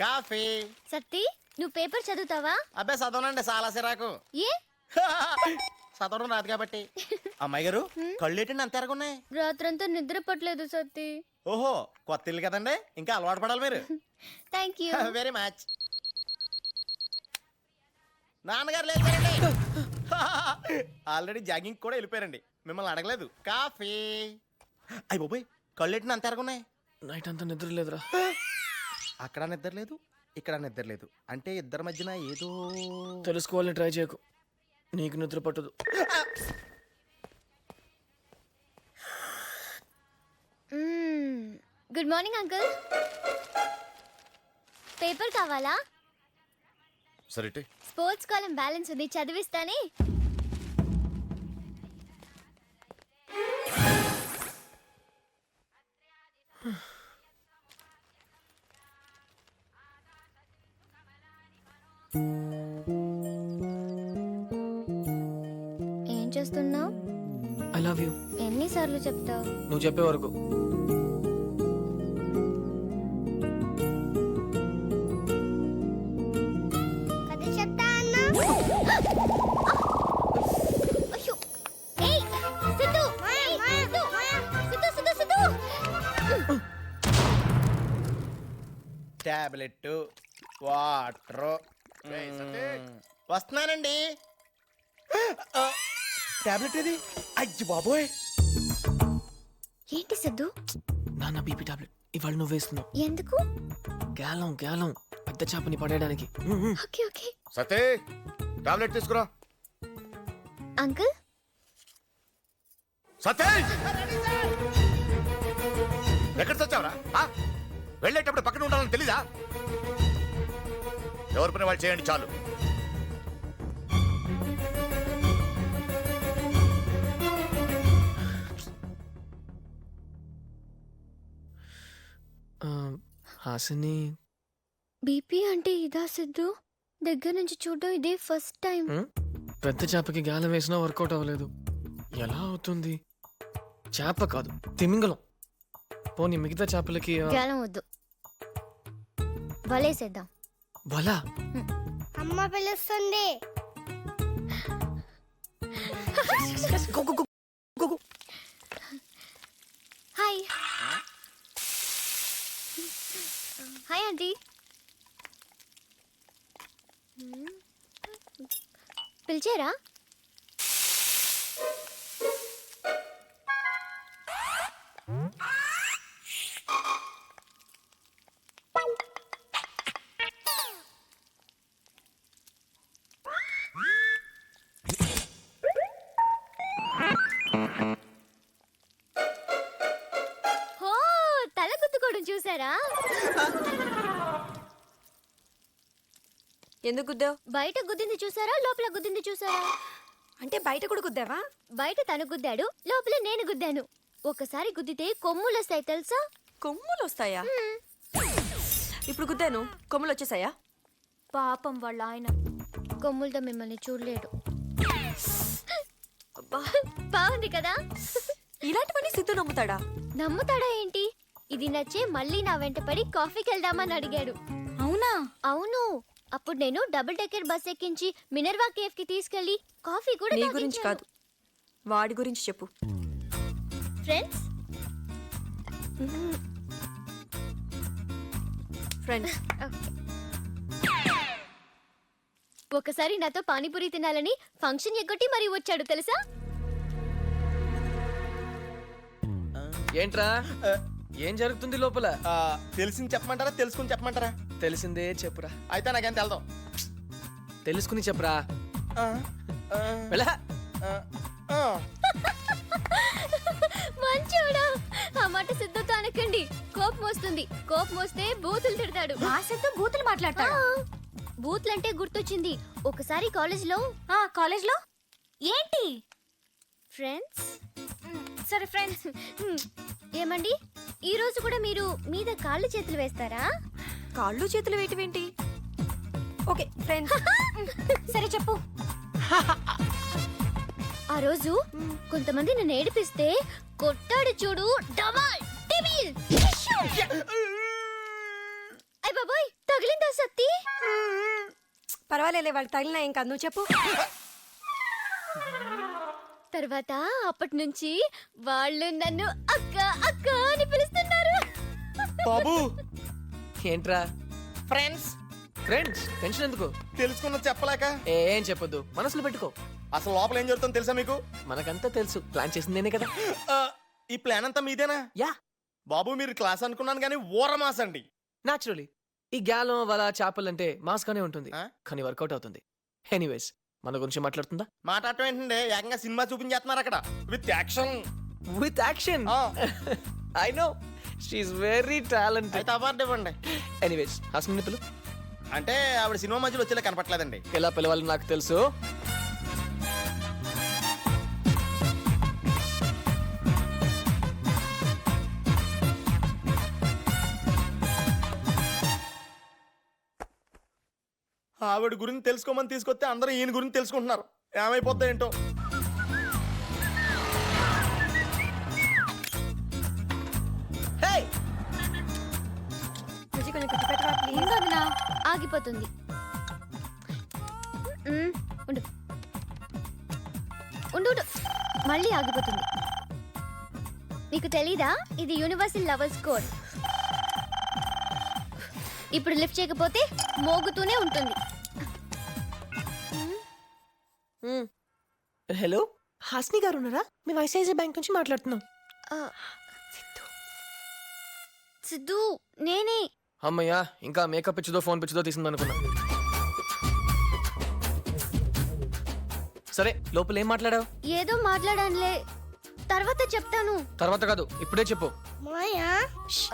Coffee. Satti నువ్వు paper చదువుతావా? అబ్బే చదవనండి, చాలా సిరాకు. ఏ చదవడం రాదు కాబట్టి. అమ్మాయి గారు కళ్ళేటండి అంత ఎరగున్నాయి. రాత్రంతా నిద్ర పట్టలేదు సత్తి. ఓహో, కొత్త ఇల్లు కదండి, ఇంకా అలవాటు పడాలి మీరు. Thank you very much. నాన్నగారు లేచారండి. ఆల్రెడీ జాగింగ్ కూడా వెళ్ళిపోయారండి, మిమ్మల్ని అడగలేదు. కాఫీ. అయ్యి బాబోయ్, కళ్ళేటిని అంత ఎరగున్నాయి. నైట్ అంతా నిద్ర లేదురా. అక్కడ నిద్ర లేదు, ఇక్కడ నిద్ర లేదు, అంటే ఇద్దరి మధ్యన ఏదో. తెలుసుకోవాలని ట్రై చేయకు, నీకు నిద్ర పట్టదు. Good morning uncle. పేపర్ కావాలా? సరే స్పోర్ట్స్ కాలం బ్యాలెన్స్ ఉంది, చదివిస్తానే. ఏం చేస్తున్నావు? I love you. ఎన్నిసార్లు చెప్తావు? నువ్వు చెప్పే వరకు. Tablet, water. వస్తున్నానండి. టాబ్లెట్ ఇది. అయ్యి బాబోయ్. ఏంటి సిద్ధు? నాన్న బీపీ టాబ్లెట్ ఇవాళ నువ్వు వేస్తున్నావు. ఎందుకు? గాలం గాలం పెద్ద చేపని పడేయడానికి. Okay okay. సతే టాబ్లెట్ తీసుకురా. అంకుల్. సతే ఎక్కడ చచ్చావరా? వెళ్ళేటప్పుడు పక్కన ఉండాలని తెలీదా? ఎవరి పని వాళ్ళు చేయండి చాలు. హాసిని, బీపీ అంటే ఇదా సిద్ధు? దగ్గర నుంచి చూడడం ఇదే ఫస్ట్ టైం. పెద్ద చేపకి గాలం వేసినా వర్కౌట్ అవ్వలేదు. ఎలా అవుతుంది? చేప కాదు, తిమింగలం. పోనీ మిగతా చేపలకి గాలం వద్దు, వలేసేద్దాం. వలా? అమ్మ పిలుస్తుంది. Hi hi aunty. పిలిచారా? తల గుద్దుకోవడం చూసారా? ఎందుకు గుద్దావు? బయట గుద్దింది చూసారా, లోపల గుద్దింది చూసారా? అంటే బయట కూడా గుద్దావా? బయట తను గుద్దాడు, లోపల నేను గుద్దాను. ఒకసారి గుద్దితే కొమ్ములు వస్తాయి తెలుసా? కొమ్ములు వస్తాయా? ఇప్పుడు గుద్దాను, కొమ్ములు వచ్చేసాయా? పాపం వాళ్ళ ఆయన కొమ్ములతో మిమ్మల్ని చూడలేడు. బాగుంది కదా? ఇలాంటివన్నీ సిద్ధు నమ్ముతాడా? నమ్ముతాడా ఏంటి? ఇది నచ్చే మళ్ళీ నా వెంట పడి కాఫీకి వెళ్దామని అడిగాడు. అవునా? అవును. అప్పుడు నేను డబుల్ డెక్కర్ బస్ ఎక్కించి మినర్వా కేఫ్ కి తీసుకెళ్లి కాఫీ కూడా నీ గురించి కాదు, వాడి గురించి చెప్పు. Friends friends. ఒకసారి నాతో పానీపూరి తినాలని ఫంక్షన్ ఎగ్గొట్టి మరీ వచ్చాడు తెలుసా? ఏంట్రా, ఏం జరుగుతుంది లోపల? తెలిసింది చెప్పమంటారా, తెలుసుకుని చెప్పమంటారా? తెలిసిందే చెప్పురా. అయితే నాకేం తెలదాం. తెలుసుకుని చెప్పురా. మంచోడా. ఆ మాట సిద్ధుతో అనకండి, కోపం వస్తుంది. కోపం వస్తే బూతులు తిడతాడు. ఆ సిద్ధు బూతులు మాట్లాడతాడు. బూతులంటే గుర్తొచ్చింది. ఒకసారి కాలేజ్లో ఏంటి? ఫ్రెండ్స్. సరే ఫ్రెండ్స్. ఏమండి, ఈ రోజు కూడా మీరు మీద కాళ్ళు చేతులు వేస్తారా? కాళ్ళు చేతులు వేయటమేంటి? Okay friends. సరే చెప్పు. ఆ రోజు కొంతమంది నన్ను ఏడిపిస్తే కొట్టాడు చూడు, డబల్ టిబిల్. అయ్ బాబోయ్, తగిలి సత్తి పర్వాలేలే వాళ్ళు తగిలినా ఏం కాదు నువ్వు చెప్పు. తర్వాత అప్పటి నుంచి వాళ్ళు నన్ను అక్క అక్క అని పిలుస్తున్నారు. బాబు ఏంట్రా ఫ్రెండ్స్ ఫ్రెండ్స్ టెన్షన్ ఎందుకు? తెలుసుకున్న చెప్పలేక ఏం చెప్పొద్దు, మనసులో పెట్టుకో. అసలు లోపల ఏం జరుగుతుందో తెలుసా మీకు? మనకంతా తెలుసు, ప్లాన్ చేసింది నేనే కదా. ఆ, ఈ ప్లాన్ అంతా మీదేనా? యా, బాబు మీరు క్లాస్ అనుకున్నాను కానీ ఊరమాస్ అండి. న్యాచురలీ ఈ గ్యాలం వల చేపలు అంటే మాస్ గానే ఉంటుంది, ఆ? కానీ వర్కౌట్ అవుతుంది. ఎనీవేస్, మన గురించి మాట్లాడుతుందా? మాట్లాడటం ఏంటండి, ఏకంగా సినిమా చూపించేస్తున్నారు అక్కడ with action. With action. I know she is very talented. అయితే అవార్డు ఇవ్వండి. ఎనీవేస్, హాస్ని పిలు. అంటే ఆవిడ సినిమా మధ్యలో వచ్చేలా కనపట్లేదండి. ఎలా పిలవాలో నాకు తెలుసు. ఆవిడ గురించి తెలుసుకోమని తీసుకొస్తే అందరూ ఈయన గురించి తెలుసుకుంటున్నారు. ఏమైపోద్దా ఏంటో. బుజ్జి కొంచెం కుట్టి పెట్టవా ప్లీజ్. ఉండదునా ఆగిపోతుంది. ఉండు ఉండు ఉండు. మళ్ళీ ఆగిపోతుంది. నీకు తెలీదా ఇది యూనివర్సల్ లవర్స్ కోడ్. ఇప్పుడు లిఫ్ట్ చేయకపోతే మోగుతూనే ఉంటుంది. హలో, హాస్ని గారు ఉన్నారా? మేము ఐసిఐసిఐ బ్యాంక్ నుంచి మాట్లాడుతున్నాం. ఆ, సిద్ధు నేనే. అమ్మయ్యా, ఇంకా మేకప్ పిచ్చిదో ఫోన్ పిచ్చిదో తీసింది అనుకున్నా. సరే, లోపల ఏం మాట్లాడావు? ఏదో మాట్లాడానులే, తర్వాత చెప్తాను. తర్వాత కాదు, ఇప్పుడే చెప్పు.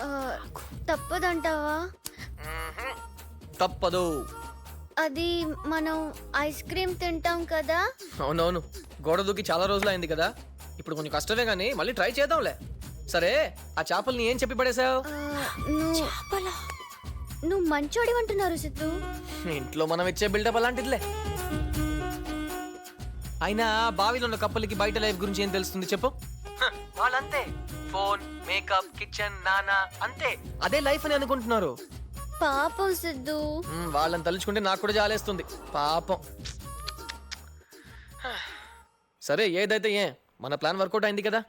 ఆ, తప్పదంటావా? తప్పదు. అది మనం ఐస్ క్రీమ్ తింటాం కదా. అవునవును, గోడ దూకి చాలా రోజులు అయింది కదా, ఇప్పుడు కొంచెం కష్టమే కానీ మళ్ళీ ట్రై చేద్దాంలే. సరే, ఆ చేపల్ని ఏం చెప్పి పడేసావు? నువ్వు మంచోడి అంటున్నారు సిద్ధు. ఇంట్లో మనం ఇచ్చే బిల్డప్ అలాంటిదిలే. అయినా బావిలో ఉన్న కప్పలకి బయట లైఫ్ గురించి ఏం తెలుస్తుంది చెప్పు? వాళ్ళంతే, ఫోన్, మేకప్, కిచెన్, నానా, అంతే. అదే లైఫ్ అని అనుకుంటున్నారు. పాపం సిద్ధు. వాళ్ళని తలుచుకుంటే నాకు కూడా జాలేస్తుంది, పాపం. సరే, ఏదైతే ఏ, మన ప్లాన్ వర్కౌట్ అయింది కదా.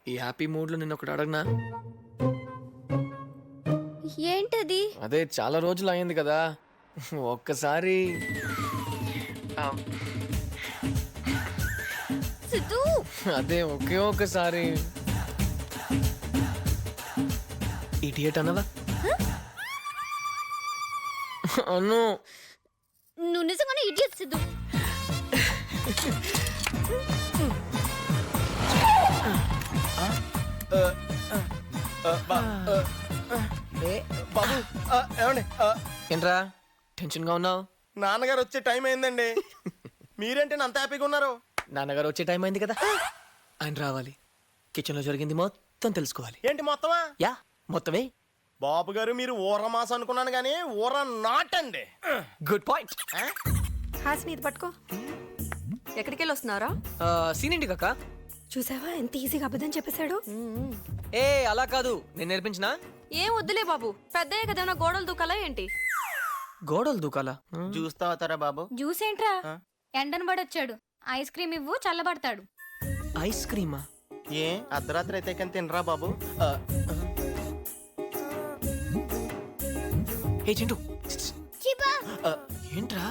ఈ హ్యాపీ మూడ్ లో నిన్న ఒకటి అడగనా? ఏంటది? అదే చాలా రోజులు అయింది కదా, ఒక్కసారి సిద్ధు అదే ఒకే ఒక్కసారి ఇడియట్ అనవా? అను, నువ్వు నిజంగానే ఇడియట్ సిద్ధు. బాబు ఏమండి, ఏంట్రా టెన్షన్ గా ఉన్నావు? నాన్నగారు వచ్చే టైం అయిందండి. మీరేంటి అంత హ్యాపీగా ఉన్నారు? నాన్నగారు వచ్చే టైం అయింది కదా, ఆయన రావాలి. కిచెన్ లో జరిగింది మొత్తం తెలుసుకోవాలి. ఏంటి మొత్తమా? యా, మొత్తమే. బాబు గారు మీరు ఊరమాస అనుకున్నాను కానీ ఊర నాటండి. Good point. హాస్ని ఇది పట్టుకో. ఎక్కడికి వెళ్ళి వస్తున్నారా? సీనిండి కాక. చూసావా ఎంత ఈజీగా అబద్ధం చెప్పేశాడు. ఏ అలా కాదు, నేను నేర్పించిన. ఏం వద్దులే బాబు, పెద్దయ్య కదా ఏమైనా గోడలు దూకాలా ఏంటి? గోడలు దూకాలా? చూస్తా అవుతారా బాబు? జ్యూస్ ఏంట్రా? ఎండను పడొచ్చాడు, ఐస్ క్రీమ్ ఇవ్వు చల్లబడతాడు. ఐస్ క్రీమా? ఏ అర్ధరాత్రి అయితే కానీ తినరా బాబు? ఏ చింటూ, ఏంట్రా?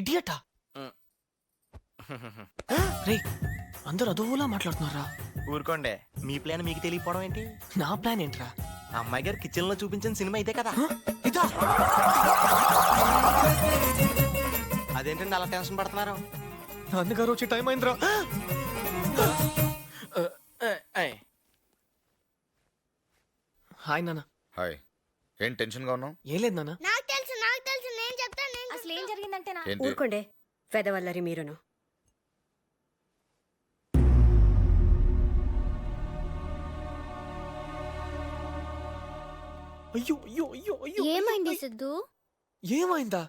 ఇడియటా? రే, అందరు అదోలా మాట్లాడుతున్నారా? ఊరుకోండి, మీ ప్లాన్ మీకు తెలియపోవడం ఏంటి? నా ప్లాన్ ఏంట్రా? అమ్మాయి గారు కిచెన్ లో చూపించిన సినిమా ఇదే కదా. ఇదా? అదేంటండి అలా టెన్షన్ పడుతున్నారు? నాన్నగారు వచ్చే టైం అయిందిరా. హాయ్ నాన్న. హాయ్, ఏం టెన్షన్ గా ఉన్నావు? ఏం లేదు నాన్న. నాకు తెలుసు నేను చెప్తాను. అసలు ఏం జరిగిందంటే ఏంటి? ఊరుకోండే పెదవల్లరి మీరును. అయ్యో అయ్యో అయ్యో అయ్యో. ఏమైంది సిద్ధు? ఏమైందా?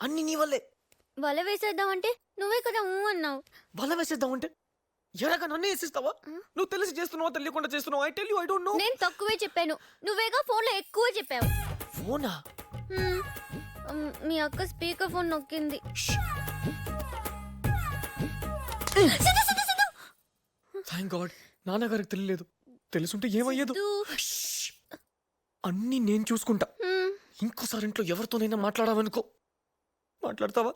అన్ని నీ వల్లే. వల వేసేద్దామంటే నువ్వే కదా ఊ అన్నావు. వల వేసేద్దామంటే ఎలాగా నన్నే వేసిస్తావా? నువ్వు తెలిసి చేస్తున్నావా తెలియకుండా చేస్తున్నావా? I tell you I don't know. నేను తక్కువే చెప్పాను, నువ్వేగా ఫోన్లో ఎక్కువ చెప్పావు. ఫోనా? హ్మ్. మీ అక్క స్పీకర్ ఫోన్ నొక్కింది. థ్యాంక్ గాడ్ నాన్నగారికి తెలియలేదు. తెలుసుంటే ఏమయ్యేదు. సిద్ధు. అన్నీ నేను చూసుకుంటా. హ్మ్. ఇంకోసారి ఇంట్లో ఎవరితోనైనా మాట్లాడావనుకో. మాట్లాడతావా?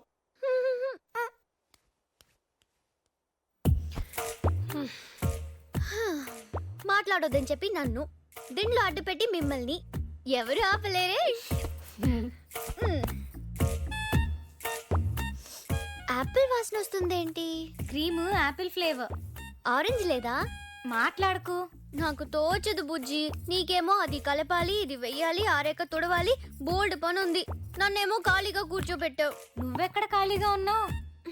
మాట్లాడొద్దని చెప్పి నన్ను దీంట్లో అడ్డుపెట్టి మిమ్మల్ని ఎవరు ఆపలేరే. యాపిల్ వాసన వస్తుందేంటి? Cream apple flavour. ఆరెంజ్ లేదా? మాట్లాడుకు. నాకు తోచదు బుజ్జి. నీకేమో అది కలపాలి, ఇది వెయ్యాలి, ఆరేక తుడవాలి, బోల్డ్ పని ఉంది. నన్నేమో ఖాళీగా కూర్చోబెట్టావు. నువ్వెక్కడ ఖాళీగా ఉన్నావు?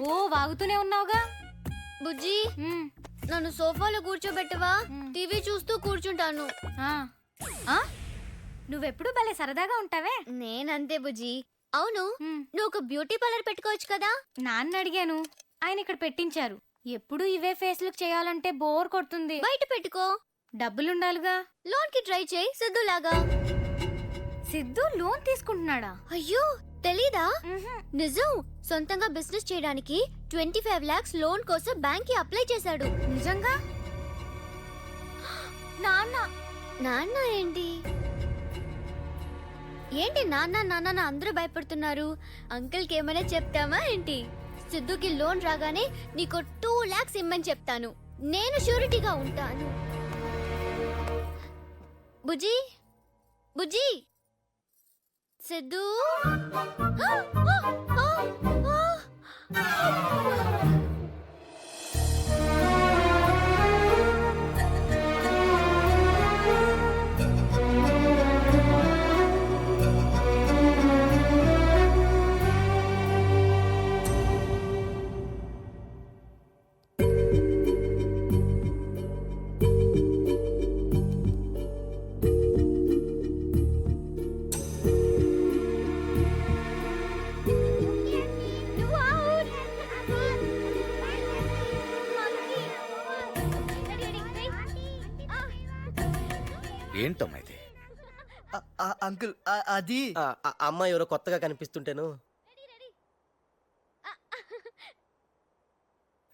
ఓ వాగుతూనే ఉన్నావుగా. బుజ్జి, మ్, నన్ను సోఫాలో కూర్చోబెట్టవా? మ్. టీవీ చూస్తూ కూర్చుంటాను. ఆ. ఆ? నువ్వెప్పుడు భలే సరదాగా ఉంటావే. నేనంతే బుజ్జి. అవును, మ్, నువ్వు ఒక బ్యూటీ పార్లర్ పెట్టుకోవచ్చు కదా? నాన్న అడిగాను, ఆయన ఇక్కడ పెట్టించారు. ఎప్పుడు ఇవే ఫేస్ లుక్ చేయాలంటే బోర్ కొడుతుంది. బయట పెట్టుకో. డబ్బులుండాలిగా. లోన్ కి ట్రై చేయి, సిద్ధులాగా. సిద్ధు లోన్ తీసుకుంటున్నాడా? అయ్యో తెలీదా? మ్హూ. నిజం. సొంతంగా బిజినెస్ చేయడానికి 25 lakhs లోన్ కోసం బ్యాంక్ కి అప్లై చేశాడు. నిజంగా? నాన్న నాన్న ఏంటి ఏంటి నాన్న నాన్న నా అందరూ భయపడుతున్నారు. అంకుల్ కి ఏమైనా చెప్తామా ఏంటి? సిద్ధుకి లోన్ రాగానే నీకు 2 lakhs ఇమ్మని చెప్తాను. నేను షూరిటీగా ఉంటాను. బుజ్జి బుజ్జి సిద్ధు. ఏంటమ్మా ఇది? అంకుల్ అది అమ్మాయి ఎవరో కొత్తగా కనిపిస్తుంటేను.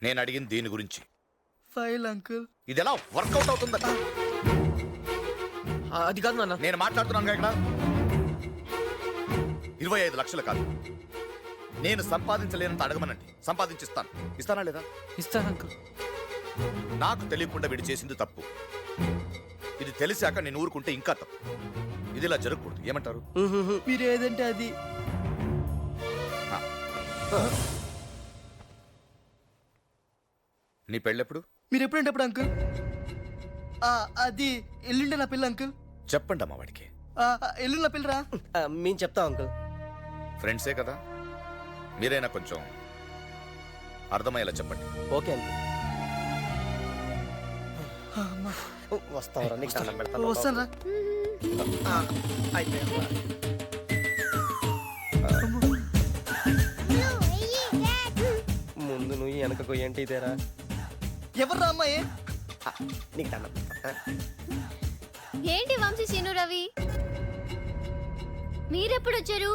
నేను అడిగింది దీని గురించి. File uncle. ఇది ఎలా వర్కౌట్ అవుతుందా? అది కాదు నాన్న. నేను మాట్లాడుతున్నాను ఇక్కడ 25 లక్షలు కాదు, నేను సంపాదించలేనంత అడగమనండి, సంపాదించిస్తాను. ఇస్తానా లేదా? ఇస్తాను అంకుల్. నాకు తెలియకుండా వీడు చేసింది తప్పు. ఇది తెలిసాక నేను ఊరుకుంటే ఇంకా తప్పు. ఇది ఇలా జరగకూడదు. ఏమంటారు? మీరు ఏదంటే అది. నీ పెళ్ళెప్పుడు? మీరు ఎప్పుడంటే అప్పుడు అంకుల్. అది ఎల్లుండే నా పిల్ల అంకుల్. చెప్పండి అమ్మా వాడికి. ఎల్లుండి నా పిల్లరా. మేము చెప్తాం అంకుల్. ఫ్రెండ్సే కదా, మీరైనా కొంచెం అర్థమయ్యేలా చెప్పండి. Okay uncle. వస్తావరా? నీకు దండం పెడతాను. వస్తాను రా. ముందు నువ్వు వెనకకు ఏంటి ఇదేరా? ఎవర్రా అమ్మాయి? నీకు దండం పెడతా. ఏంటి వంశీ సీను రవి, మీరెప్పుడు వచ్చారు?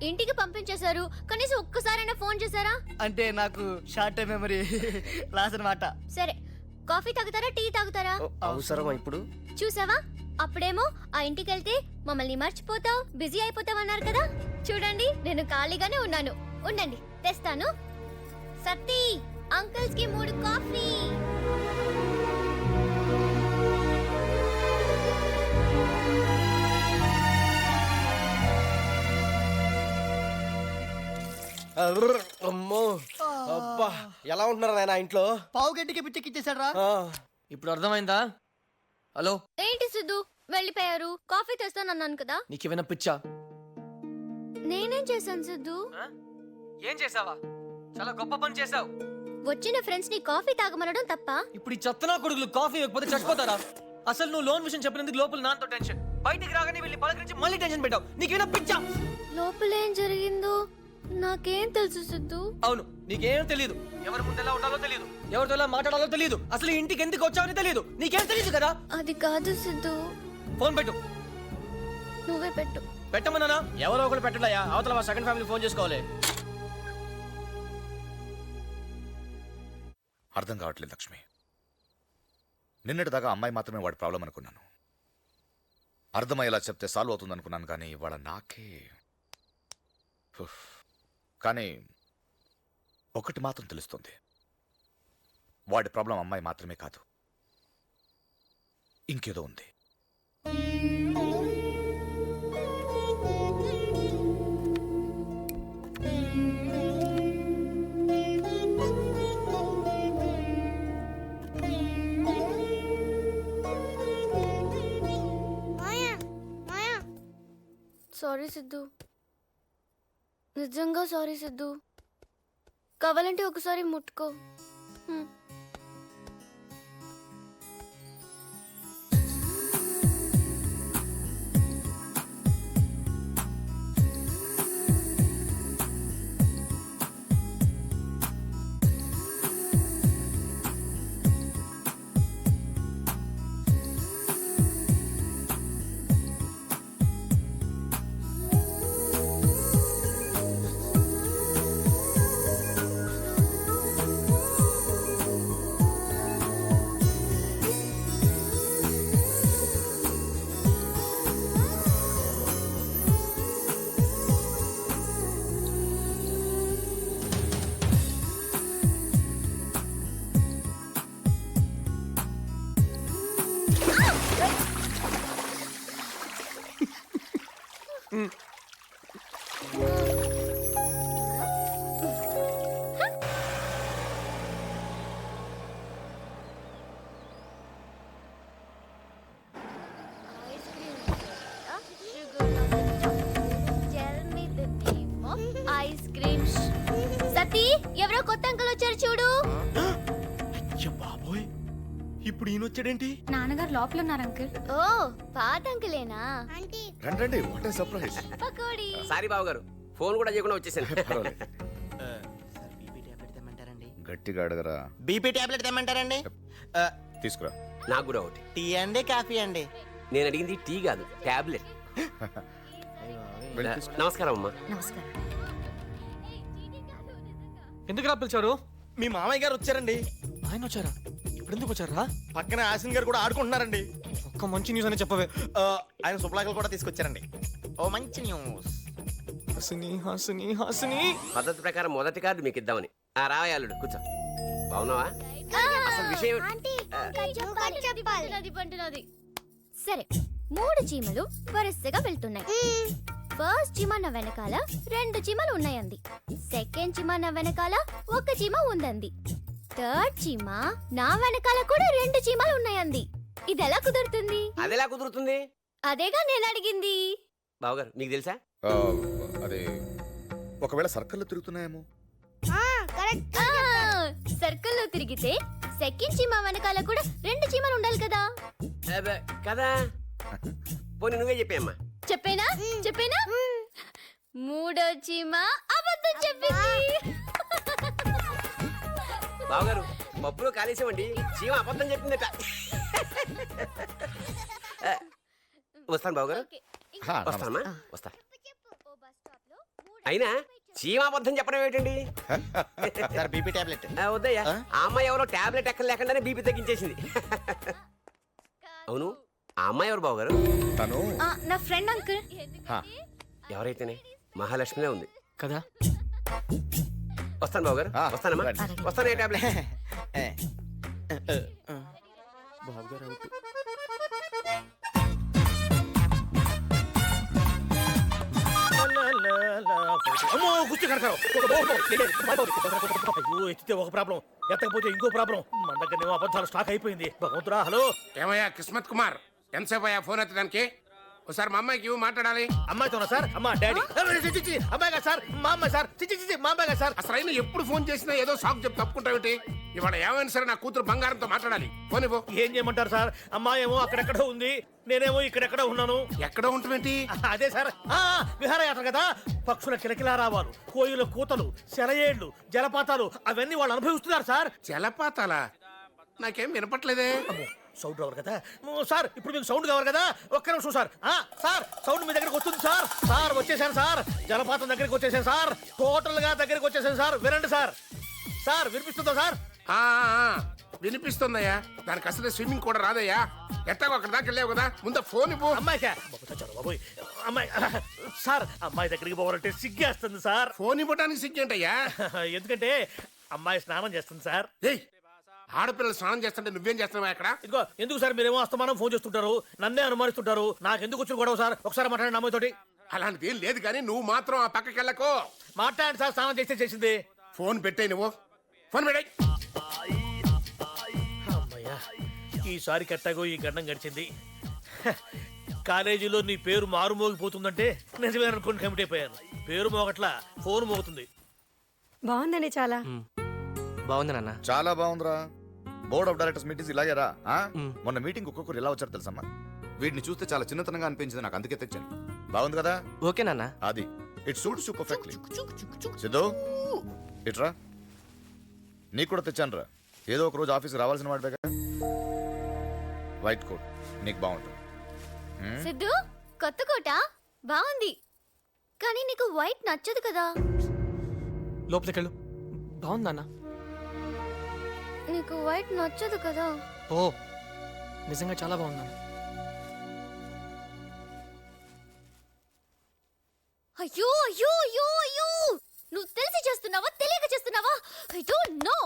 ఇంటికి పంపించేశారు, కనీసం ఒక్కసారైనా ఫోన్ చేశారా? అంటే నాకు షార్ట్ టైం మెమరీ లాస్ అనమాట. సరే, కాఫీ తాగుతారా, టీ తాగుతారా? అవసరమా ఇప్పుడు? చూసావా, అప్పుడేమో ఆ ఇంటికి వెళ్తే మమ్మల్ని మర్చిపోతావు, బిజీ అయిపోతావు అన్నారు కదా. చూడండి, నేను ఖాళీగానే ఉన్నాను. ఉండండి, తెస్తాను. సత్తి, అంకుల్స్ కి 3 కాఫీ. అమ్మో, అబ్బా, ఎలా ఉంటున్నారు నాయన ఇంట్లో? పావు గంటకి పిచ్చెక్కిచ్చేసాడ్రా. ఇప్పుడు అర్థమైందా? హలో, ఏంటి సిద్ధు వెళ్ళిపోయారు? కాఫీ తెస్తానన్నాను కదా. నీకేమైనా పిచ్చా? నేనేం చేశాను సిద్ధు? ఏం చేసావా? చాలా గొప్ప పని చేసావు. వచ్చిన ఫ్రెండ్స్ ని కాఫీ తాగమనడం తప్ప? ఇప్పుడు ఈ చెత్తనా కొడుకులు కాఫీ ఇవ్వకపోతే చచ్చిపోతారా? అసలు నువ్వు లోన్ విషయం చెప్పినందుకు లోపల నాతో టెన్షన్, బయటికి రాగానే వెళ్ళి పలకరించి మళ్ళీ టెన్షన్ పెట్టావు. నీకేమైనా పిచ్చా? లోపల ఏం జరిగిందో నాకేం తెలుసు సిద్ధు. అవును, నీకేం తెలీదు. ఎవరి ముందు ఎలా ఉండాలో తెలియదు, ఎవరితో ఎలా మాట్లాడాలో తెలియదు, అసలు ఈ ఇంటికి ఎందుకు వచ్చావని తెలియదు. నీకేం తెలియదు కదా. అది కాదు సిద్ధు, ఫోన్ పెట్టు. నువ్వే పెట్టు. పెట్టమన్నానా? ఎవరో ఒకరు పెట్టడయా, అవతల మా సెకండ్ ఫ్యామిలీ ఫోన్ చేసుకోవాలి. అర్థం కావట్లేదు లక్ష్మి. నిన్నటిదాకా అమ్మాయి మాత్రమే వాడి ప్రాబ్లం అనుకున్నాను. అర్థమయ్యేలా చెప్తే సాల్వ్ అవుతుంది అనుకున్నాను, కానీ ఇవాళ నాకే. ఉఫ్. కానీ ఒకటి మాత్రం తెలుస్తుంది, వాడి ప్రాబ్లం అమ్మాయి మాత్రమే కాదు, ఇంకేదో ఉంది. సారీ సిద్ధు, నిజంగా సారీ సిద్ధు. కావాలంటే ఒకసారి ముట్టుకో. హ్మ్. Ice cream. సతీ, ఎవరో కొత్త అంకుల్ వచ్చారు చూడు. అయ్య బాబోయ్, ఇప్పుడు ఈయన వచ్చాడేంటి? నాన్నగారు లోపల ఉన్నారు అంకుల్. ఓ, పాత అంకులేనా? రండి, what a surprise. Pakodi. Sorry బాబు గారు, ఫోన్ కూడా చేయకుండా వచ్చేసాను. గట్టిగా అడగరా. బీపీ టాబ్లెట్ తెమ్మంటారండి? తీసుకురా. నాకు కూడా ఒకటి. టీ అండి, కాఫీ అండి? నేను అడిగింది టీ కాదు, టాబ్లెట్. వెళ్ళి తీసుకో. నమస్కారం అమ్మా. నమస్కారం. ఎందుకు రా పిలిచారు? మీ మామయ్య గారు వచ్చారండి. ఆయన వచ్చారా? ఇప్పుడు ఎందుకు వచ్చారా? పక్కన ఆసిన్ గారు కూడా ఆడుకుంటున్నారండి. ఒక్క మంచి న్యూస్ అని చెప్పవే. ఆయన శుభ్లాకలు కూడా తీసుకొచ్చారండి. ఓ మంచి న్యూస్. హాసిని, హాసిని, హాసిని. పద్ధతి ప్రకారం మొదటి కార్డు మీకు ఇద్దామని. రావయాలుడు కూర్చో. బాగున్నావా? అసలు విషయం సరే, 3 చీమలు వరుసగా వెళ్తున్నాయి. ఫస్ట్ చీమ నా వెనకాల 2 చీమలు ఉన్నాయంది. సెకండ్ చీమ నా వెనకాల 1 చీమ ఉందంది. థర్డ్ చీమ నా వెనకాల కూడా 2 చీమలు ఉన్నాయంది. ఇది ఎలా కుదురుతుంది? అదెలా కుదురుతుంది? అదేగా నేను అడిగింది. బావగారు మీకు తెలుసా? అదే ఒకవేళ సర్కిల్లో తిరుగుతున్నాయేమో. సర్కిల్లో తిరిగితే సెకండ్ చీమ వెనకాల కూడా 2 చీమలు ఉండాలి కదా. అబ్బే, కదా. పోనీ నువ్వే చెప్పామ్మా. చెప్పేనా? మూడో చీమ అబద్ధం చెప్పింది. బావగారు, పప్పులో కాలేసామండి, చీమ అబద్ధం చెప్పిందట. వస్తాను బావగారు. ఓకే, హా, వస్తానమ్మా, వస్తా. ఓ బస్ స్టాప్ లో అయినా చీమ అబద్ధం చెప్పడం ఏంటండి? Sir BP tablet. వద్దయ్యా, ఆ అమ్మాయి ఎవరో టాబ్లెట్ ఎక్కడ లేకుండానే బీపీ తగ్గించేసింది. అవును, ఆ అమ్మాయి ఎవరు బావగారు? తను నా ఫ్రెండ్ అంకుల్. హా, ఎవరైతేనే మహాలక్ష్మినే ఉంది కదా. వస్తాను బావగారు. వస్తానమ్మా, రండి. వస్తాను. ఏ టాబ్లెట్? బాబు గారు అవుట్. అమ్మో కుస్తీ కడతారు. అయ్యో, ఎత్తితే ఒక ప్రాబ్లం, ఎత్తకపోతే ఇంకో ప్రాబ్లం. మన దగ్గర అబద్ధాలు స్టాక్ అయిపోయింది. భగవంతురా. హలో ఏమయ్యా కిస్మత్ కుమార్, ఎంతసేపు అయ్యా ఫోన్ ఎత్తడానికి? ఒకసారి మా అమ్మాయికి ఇవ్వు, మాట్లాడాలి. అమ్మాయితోనా సార్? అమ్మా డాడీ. అమ్మాయి గారు సార్, మా అమ్మాయి సార్. మా అమ్మాయి గారు సార్. అసలు అయినా ఎప్పుడు ఫోన్ చేసినా ఏదో సాకు చెప్పి తప్పుకుంటావేంటి? ఇవాళ ఏమైనా సరే నా కూతురు బంగారంతో మాట్లాడాలి ఫోన్ ఇవ్వు. ఏం చేయమంటారు సార్? అమ్మాయేమో అక్కడెక్కడో ఉంది, నేనేమో ఇక్కడెక్కడో ఉన్నాను. ఎక్కడ ఉంటుందేంటి? అదే సార్, విహారయాత్ర కదా. పక్షుల కిలకిలా రావాలు, కోయుల కూతలు, సెలయేళ్లు, జలపాతాలు అవన్నీ వాళ్ళు అనుభవిస్తున్నారు సార్. జలపాతాలా? నాకేం వినపట్లేదే. సౌండ్ రావాలి కదా సార్. ఇప్పుడు మీకు సౌండ్ కావాలి కదా. ఒక్క నిమిషం సార్. సార్ సౌండ్ మీ దగ్గరికి వస్తుంది సార్. సార్ వచ్చేసాను సార్. జలపాతం దగ్గరికి వచ్చేసాను సార్. టోటల్ గా దగ్గరికి వచ్చేసాను సార్. వినండి సార్. సార్ వినిపిస్తుందా సార్? ఆ, ఆ, వినిపిస్తుందయ్యా. దానికి అసలే స్విమ్మింగ్ కూడా రాదయ్యా. ఎట్టాగో అక్కడ దాకా వెళ్ళావు కదా, ముందు ఫోన్ ఇవ్వు. అమ్మాయికా బాబోయ్, అమ్మాయి సార్, అమ్మాయి దగ్గరికి పోవాలంటే సిగ్గేస్తుంది సార్. ఫోన్ ఇవ్వడానికి సిగ్గేంటయ్యా? ఎందుకంటే అమ్మాయి స్నానం చేస్తుంది సార్. ఏయ్, ఆడపిల్లలు స్నానం చేస్తుంటే నువ్వేం చేస్తున్నావా అక్కడ? ఇదిగో ఎందుకు సార్ మీరేమో అస్తమానం ఫోన్ చేస్తుంటారు, నన్నే అనుమానిస్తుంటారు. నాకు ఎందుకు వచ్చి గొడవ సార్? ఒకసారి మాట్లాడండి అమ్మాయితోటి. అలాంటిది ఏం లేదు కానీ నువ్వు మాత్రం ఆ పక్కకి వెళ్ళకు. మాట్లాడండి సార్. స్నానం చేస్తే చేసింది. ఫోన్ పెట్టాయి నువ్వు. ఫోన్ పెట్టాయి. అమ్మయ్యా, ఈసారి కట్టాగో ఈ గండం గడిచింది. కాలేజీలో నీ పేరు మారు మోగిపోతుందంటే నిజమే అనుకుని కమిటీ అయిపోయాను. పేరు మోగట్లా, ఫోన్ మోగుతుంది. బాగుందండి చాలా. బాగుంది నాన్న. చాలా బాగుందిరా. బోర్డ్ ఆఫ్ డైరెక్టర్స్ మీటింగ్స్ ఇలాగేరా? మొన్న మీటింగ్ ఒక్కొక్కరు ఇలా వచ్చారు తెలుసమ్మా. వీటిని చూస్తే చాలా చిన్నతనంగా అనిపించింది నాకు, అందుకే తెచ్చాను. బాగుంది కదా? ఓకే నాన్న. అది it suits you perfectly. Siddhu ఇట్రా, నీకు కూడా తెచ్చాను రా. ఏదో ఒక రోజు ఆఫీస్కి రావాల్సిన వాడి దగ్గర. వైట్ కోట్ నీకు బాగుంటుంది. సిద్ధు, కొత్త కోట బాగుంది, కానీ నీకు వైట్ నచ్చదు కదా. లోపలికి వెళ్ళు. బాగుందన్న. నీకు వైట్ నచ్చదు కదా. ఓ నిజంగా చాలా బాగుందన్న. అయ్యో అయ్యో అయ్యో అయ్యో, నువ్వు తెలిసి చేస్తున్నావా తెలియక చేస్తున్నావా? I don't know.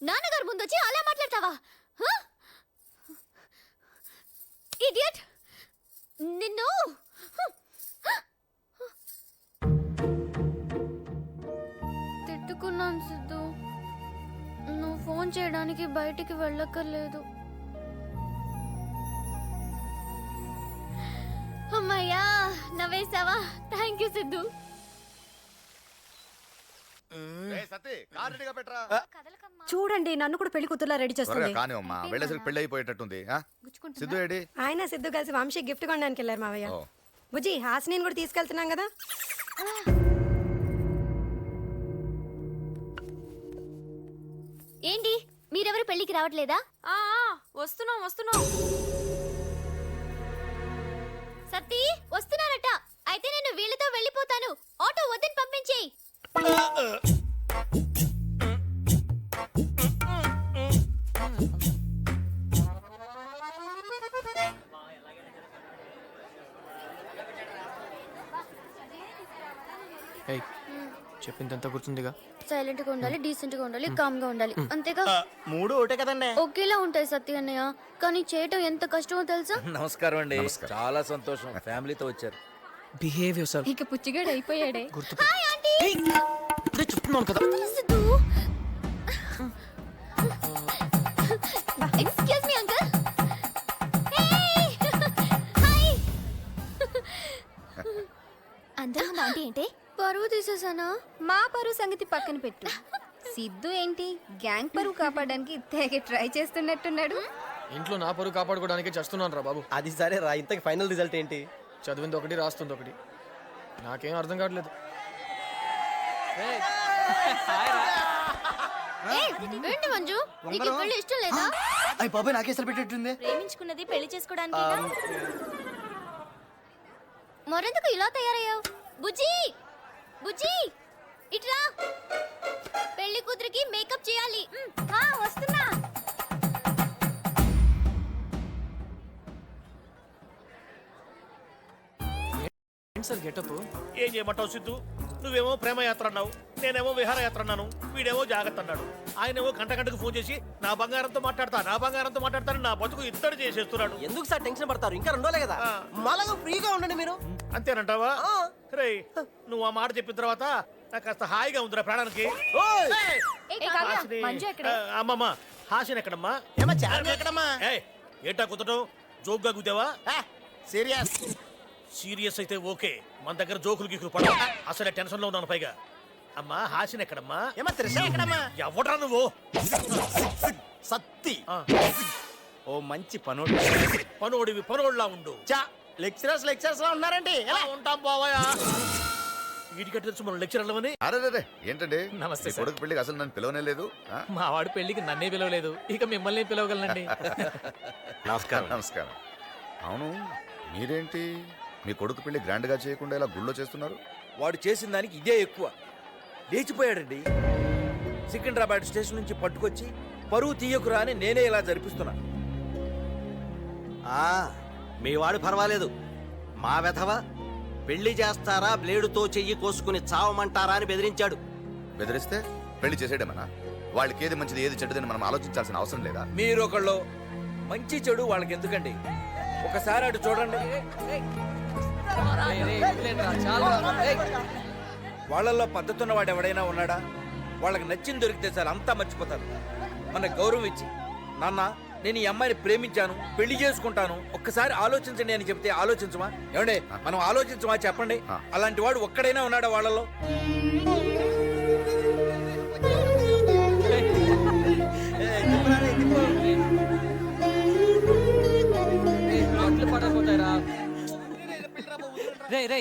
నాన్నగారు ముందొచ్చి అలా మాట్లాడతావా? ఇడియట్, నిన్ను. తిట్టుకున్నాను సిద్ధు. నువ్వు ఫోన్ చేయడానికి బయటికి వెళ్ళక్కర్లేదు. అమ్మయ్యా, నవ్వేసావా? Thank you Siddhu. చూడండి, నన్ను కూడా పెళ్లి కూతుర్లా రెడీ చేస్తుంది. కానీ అమ్మా వెళ్ళేసరికి పెళ్లి అయిపోయేటట్టుంది. సిద్ధు ఏడి? ఆయన సిద్ధు కలిసి వంశీ గిఫ్ట్ కొనడానికి వెళ్ళారు మావయ్య. ఓ. బుజ్జి, హాసిని కూడా తీసుకెళ్తున్నాం కదా. ఏంటి, మీరెవరు పెళ్లికి రావట్లేదా? వస్తున్నాం వస్తున్నాం. సత్తి వస్తున్నారట. అయితే నేను వీళ్ళతో వెళ్ళిపోతాను. ఆటో వద్దని పంపించేయి. ఏయ్, చెప్పిందంతా గుర్తుందిగా? సైలెంట్ గా ఉండాలి, డీసెంట్ గా ఉండాలి, కామ్ గా ఉండాలి, అంతేగా? మూడు ఒకటే కదండి. ఒకేలా ఉంటాయి సత్తి అన్నయ్య, కానీ చేయటం ఎంత కష్టమో తెలుసా? నమస్కారం అండి. చాలా సంతోషం, ఫ్యామిలీతో వచ్చారు. Behave your self. ఇక పుచ్చిగాడు అయిపోయాడే. గుర్తు హాయ్ ఆంటీ. ఇప్పుడే చెప్తున్నాను కదా. Siddhu. Excuse me uncle. Hi. అందరూ ఆంటీ ఏంటి? పరువు తీసేసానా? మా పరువు సంగతి పక్కన పెట్టు. సిద్ధు ఏంటి గ్యాంగ్ పరువు కాపాడడానికి తెగ ట్రై చేస్తున్నట్టున్నాడు. ఇంట్లో నా పరువు కాపాడుకోవడానికి చేస్తున్నాను రా బాబు. అది సరే రా, ఇంతకి ఫైనల్ రిజల్ట్ ఏంటి? చదివింది ఒకటి, రాస్తుంది ఒకటి. నాకేం అర్థం కావట్లేదు. ఏంటి మంజు, నీకు ఈ పెళ్లి ఇష్టం లేదా? అయ్యి బాబాయ్, నాకేసరి పెట్టేట్టుంది. ప్రేమించుకున్నది పెళ్లి చేసుకోవడానికి. మరెందుకు ఇలా తయారయ్యావు? బుజ్జి, బుజ్జి ఇట్రా. పెళ్లి కూతురికి మేకప్ చేయాలి. వస్తున్నా. ఏంటి సార్ గెటప్? ఏం చేయమంటావు సిద్ధు? నువ్వేమో ప్రేమయాత్ర అన్నావు, నేనేమో విహారయాత్ర అన్నాను, వీడేమో జాగ్రత్త అన్నాడు. ఆయనేమో గంటకు ఫోన్ చేసి నా బంగారంతో మాట్లాడతాను నా బతుకు ఇత్తడి చేసేస్తున్నాడు. ఎందుకు సార్ టెన్షన్ పడతారు? ఇంకా 2 రోజులే కదా, మళ్ళా ఫ్రీగా ఉండండి మీరు. అంతేనంటావా? రే, నువ్వు ఆ మాట చెప్పిన తర్వాత నాకు కాస్త హాయిగా ఉందిరా ప్రాణానికి. హాసిని. అమ్మమ్మ, హాసిని ఎక్కడమ్మా? ఏమా చార్మి ఎక్కడమ్మా? ఏయ్, ఏంటా కుదటం? జోక్గా కుదేవా? సీరియస్. సీరియస్ అయితే ఓకే, మన దగ్గర జోకులు గీకులు పడవు. అసలే టెన్షన్ లో ఉన్నాను. పైగా అమ్మా హాసిని ఎక్కడమ్మా? ఏమా త్రిష ఎక్కడమ్మా? ఎవడ్రా నువ్వు? సత్తి ఆ, ఓ మంచి పనుడు. పనోడిలా ఉండు. చా లెక్చరర్స్ లా ఉన్నారండి. ఎలా ఉంటాం బావయ్యా? వీటికి తెలుసు మనం లెక్చరర్లమని. అరే ఏంటండి నమస్తే మీ సార్. కొడుకు పెళ్లికి అసలు నన్ను పిలవనే లేదు ఆ? మా వాడి పెళ్లికి నన్నే పిలవలేదు, ఇక మిమ్మల్ని పిలవగలనండి. నమస్కారం. నమస్కారం. అవును మీరేంటి మీ కొడుకు పెళ్లి గ్రాండ్ గా చేయకుండా ఇలా గుళ్ళో చేస్తున్నారు? వాడు చేసిన దానికి ఇదే ఎక్కువ. లేచిపోయాడండి. సికింద్రాబాద్ స్టేషన్ నుంచి పట్టుకొచ్చి పరువు తీయకురా అని నేనే ఇలా జరిపిస్తున్నా. మీ వాడు పర్వాలేదు. మా వెధవ పెళ్లి చేస్తారా బ్లేడుతో చెయ్యి కోసుకుని చావమంటారా అని బెదిరించాడు. బెదిరిస్తే పెళ్లి చేసేయడమనా? వాళ్ళకి ఏది మంచిది ఏది చెడ్డదని మనం ఆలోచించాల్సిన అవసరం లేదా? మీరొకళ్ళు మంచి చెడు వాళ్ళకి ఎందుకండి? ఒకసారి అటు చూడండి. వాళ్ళల్లో పద్ధతున్న వాడు ఎవడైనా ఉన్నాడా? వాళ్ళకి నచ్చింది దొరికితే సార్ అంతా మర్చిపోతారు. మన గౌరవం ఇచ్చి, నాన్న నేను ఈ అమ్మాయిని ప్రేమించాను, పెళ్లి చేసుకుంటాను, ఒక్కసారి ఆలోచించండి అని చెప్తే ఆలోచించమా? ఏమండే మనం ఆలోచించమా చెప్పండి? అలాంటి వాడు ఒక్కడైనా ఉన్నాడా వాళ్ళలో? రే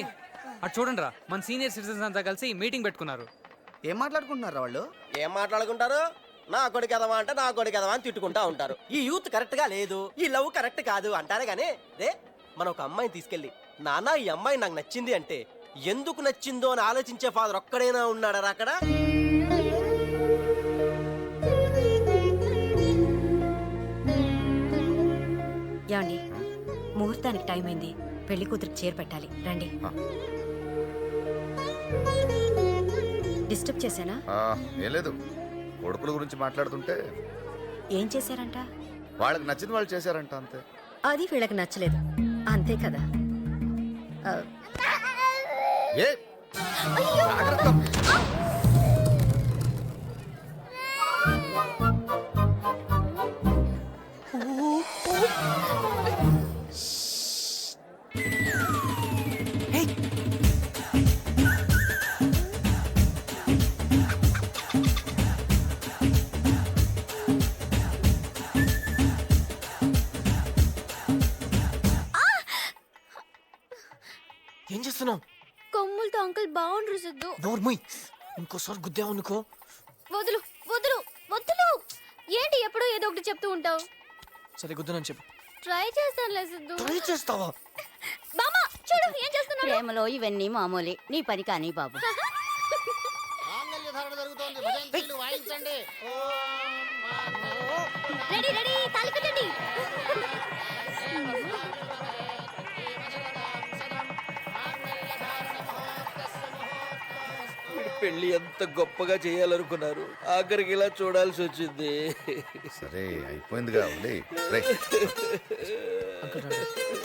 అటు చూడండి రా, మన సీనియర్ సిటిజన్స్ అంతా కలిసి మీటింగ్ పెట్టుకున్నారు. ఏం మాట్లాడుకుంటున్నారు వాళ్ళు? ఏం మాట్లాడుకుంటారు? నా కొడుకు ఎదవా అంటే నా కొడుకు ఎదవా అని తిట్టుకుంటా ఉంటారు. ఈ యూత్ కరెక్ట్ గా లేదు, ఈ లవ్ కరెక్ట్ కాదు అంటారే గానీ రే మనం ఒక అమ్మాయిని తీసుకెళ్ళి నాన్న ఈ అమ్మాయి నాకు నచ్చింది అంటే ఎందుకు నచ్చిందో అని ఆలోచించే ఫాదర్ ఒక్కడైనా ఉన్నాడా అక్కడ? ఏమండి, ముహూర్తానికి టైం అయింది. పెళ్లి కూతురికి చీర పెట్టాలి, రండి. డిస్టర్బ్ చేశానా? ఏం లేదు, కొడుకుల గురించి మాట్లాడుతుంటే ఏం చేశారంట? వాళ్ళకి నచ్చింది వాళ్ళు చేశారంట అంతే. అది వీళ్ళకి నచ్చలేదు, అంతే కదా. ఏ జాగ్రత్త. ఏం చేస్తున్నావు? కొమ్ములతో అంకుల్ బాగుండ్రు సిద్ధు. నోర్మయ్, ఇంకోసారి గుద్దావు అనుకో. వదులు వదులు వదులు. ఏంటి ఎప్పుడూ ఏదో ఒకటి చెప్తూ ఉంటావు? సరే గుద్దనని చెప్పు. ట్రై చేస్తానులే సిద్ధు. ట్రై చేస్తావా? బామ్మ చూడు ఏం చేస్తున్నాడు. ప్రేమలో ఇవన్నీ మామూలే, నీ పని కానీ బాబు. రెడీ రెడీ తాళి కట్టండి. పెళ్లి ఎంత గొప్పగా చేయాలనుకున్నారు, ఆఖరికి ఇలా చూడాల్సి వచ్చింది. సరే అయిపోయిందిగా, రేయ్. అంకుల్ రండి.